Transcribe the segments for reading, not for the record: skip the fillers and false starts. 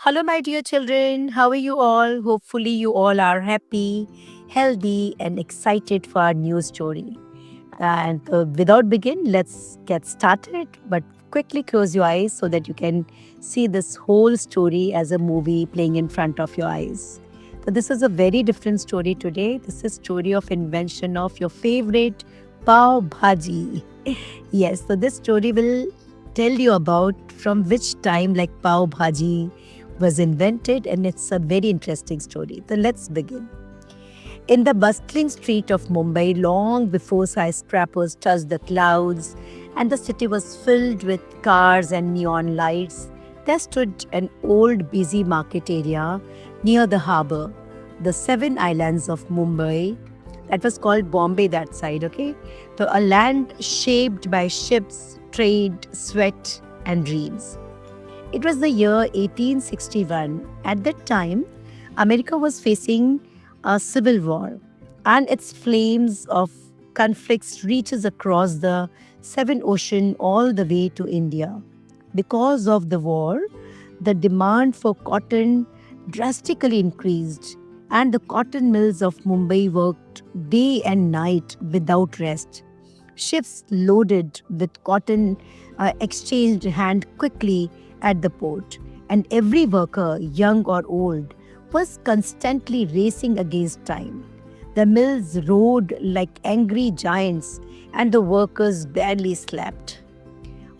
Hello, my dear children. How are you all? Hopefully, you all are happy, healthy, and excited for our new story. And without begin, let's get started. But quickly close your eyes so that you can see this whole story as a movie playing in front of your eyes. So this is a very different story today. This is story of invention of your favorite pav bhaji. Yes, so this story will tell you about from which time like pav bhaji was invented, and it's a very interesting story. So let's begin. In the bustling street of Mumbai, long before skyscrapers touched the clouds and the city was filled with cars and neon lights, there stood an old busy market area near the harbour, the seven islands of Mumbai. That was called Bombay that side, okay? So a land shaped by ships, trade, sweat, and dreams. It was the year 1861. At that time, America was facing a civil war, and its flames of conflicts reaches across the seven ocean all the way to India. Because of the war, the demand for cotton drastically increased, and the cotton mills of Mumbai worked day and night without rest. Ships loaded with cotton exchanged hand quickly at the port, and every worker, young or old, was constantly racing against time. The mills roared like angry giants, and the workers barely slept.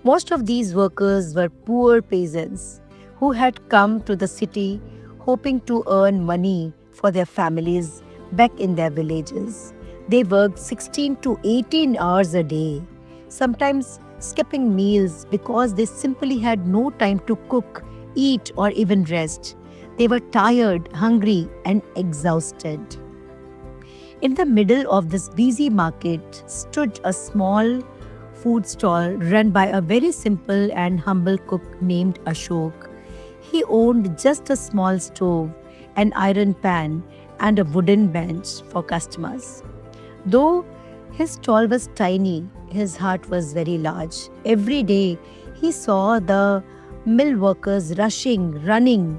Most of these workers were poor peasants who had come to the city hoping to earn money for their families back in their villages. They worked 16 to 18 hours a day, sometimes skipping meals because they simply had no time to cook, eat, or even rest. They were tired, hungry, and exhausted. In the middle of this busy market stood a small food stall run by a very simple and humble cook named Ashok. He owned just a small stove, an iron pan, and a wooden bench for customers. Though his stall was tiny, his heart was very large. Every day he saw the mill workers rushing, running,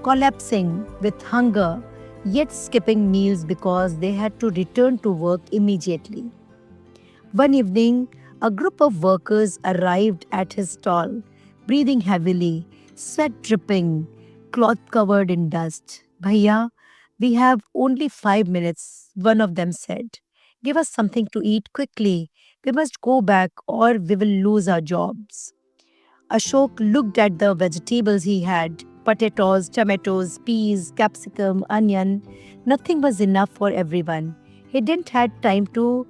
collapsing with hunger, yet skipping meals because they had to return to work immediately. One evening, a group of workers arrived at his stall, breathing heavily, sweat dripping, cloth covered in dust. Bhaiya, we have only 5 minutes, one of them said. Give us something to eat quickly. We must go back or we will lose our jobs. Ashok looked at the vegetables he had potatoes, tomatoes, peas, capsicum, onion. Nothing was enough for everyone. He didn't had time to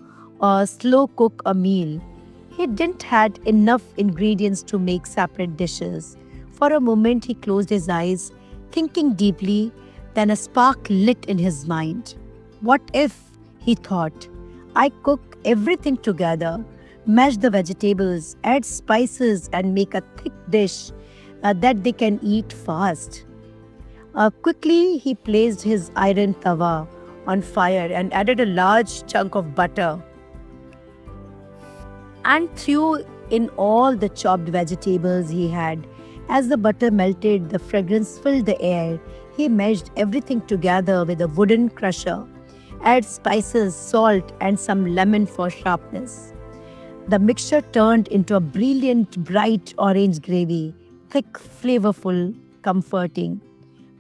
slow cook a meal. He didn't had enough ingredients to make separate dishes. For a moment he closed his eyes, thinking deeply, then a spark lit in his mind. What if, he thought, I cook everything together, mash the vegetables, add spices, and make a thick dish that they can eat fast. Quickly, he placed his iron tawa on fire and added a large chunk of butter and threw in all the chopped vegetables he had. As the butter melted, the fragrance filled the air. He mashed everything together with a wooden crusher. Add spices, salt, and some lemon for sharpness. The mixture turned into a brilliant, bright orange gravy, thick, flavorful, comforting.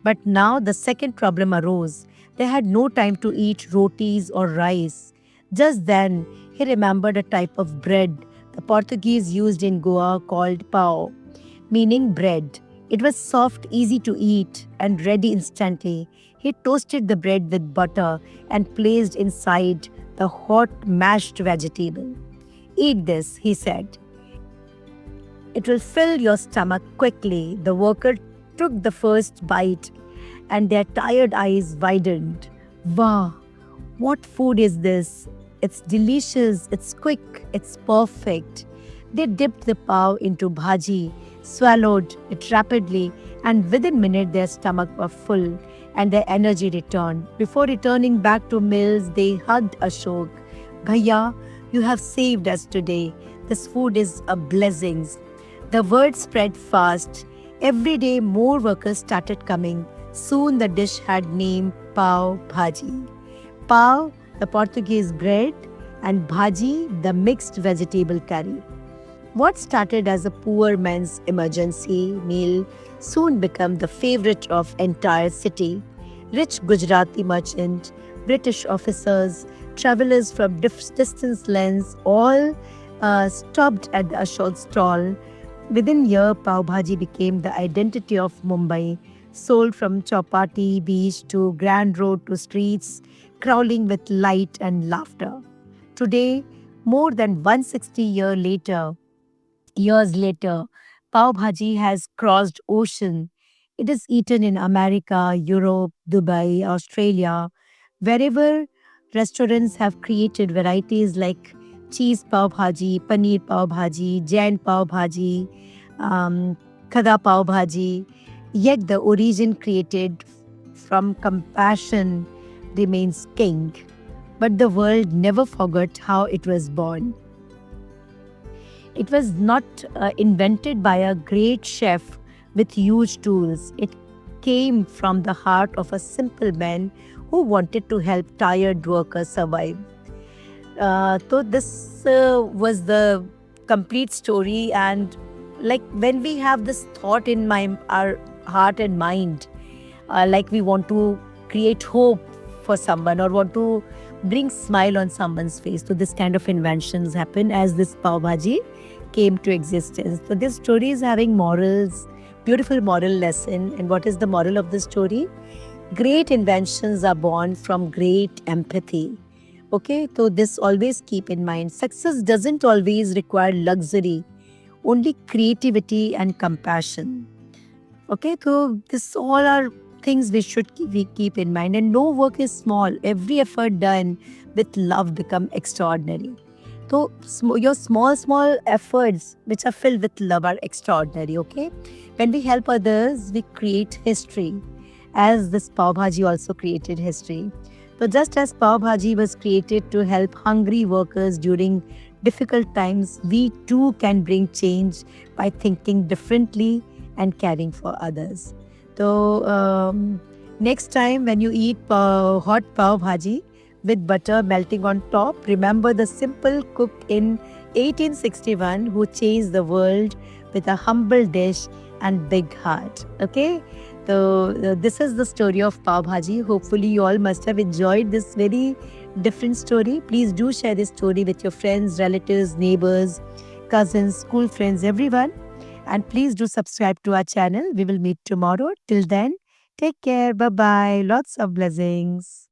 But now the second problem arose. They had no time to eat rotis or rice. Just then, he remembered a type of bread the Portuguese used in Goa called pão, meaning bread. It was soft, easy to eat, and ready instantly. He toasted the bread with butter and placed inside the hot mashed vegetable. Eat this, he said. It will fill your stomach quickly. The worker took the first bite and their tired eyes widened. Wow, what food is this? It's delicious, it's quick, it's perfect. They dipped the pav into bhaji, swallowed it rapidly, and within minutes their stomachs were full and their energy returned. Before returning back to mills, they hugged Ashok. Bhaiya, you have saved us today. This food is a blessing. The word spread fast. Every day, more workers started coming. Soon, the dish had name Pav Bhaji. Pav, the Portuguese bread, and Bhaji, the mixed vegetable curry. What started as a poor man's emergency meal soon became the favorite of entire city. Rich Gujarati merchant, British officers, travelers from distant lands all stopped at the Ashok stall. Within year, Pav Bhaji became the identity of Mumbai, sold from Chowpatty beach to Grand Road to streets, crawling with light and laughter. Today, more than 160 years later, pav bhaji has crossed ocean. It is eaten in America, Europe, Dubai, Australia, wherever restaurants have created varieties like cheese pav bhaji, paneer pav bhaji, jain pav bhaji, um, khada pav bhaji. Yet the origin created from compassion remains king. But the world never forgot how it was born. It was not invented by a great chef with huge tools. It came from the heart of a simple man who wanted to help tired workers survive. So this was the complete story, and like when we have this thought in my our heart and mind, like we want to create hope for someone or want to bring smile on someone's face. So this kind of inventions happen as this pav bhaji came to existence. So this story is having morals, beautiful moral lesson. And what is the moral of the story? Great inventions are born from great empathy. Okay, so this always keep in mind. Success doesn't always require luxury, only creativity and compassion. Okay, so this all are things we keep in mind. And no work is small. Every effort done with love become extraordinary. So your small efforts which are filled with love are extraordinary. Okay, when we help others, we create history. As this pav bhaji also created history. So just as pav bhaji was created to help hungry workers during difficult times, we too can bring change by thinking differently and caring for others. So next time when you eat hot pav bhaji with butter melting on top, remember the simple cook in 1861 who changed the world with a humble dish and big heart. Okay, so this is the story of pav bhaji. Hopefully, you all must have enjoyed this very different story. Please do share this story with your friends, relatives, neighbors, cousins, school friends, everyone. And please do subscribe to our channel. We will meet tomorrow. Till then, take care. Bye bye. Lots of blessings.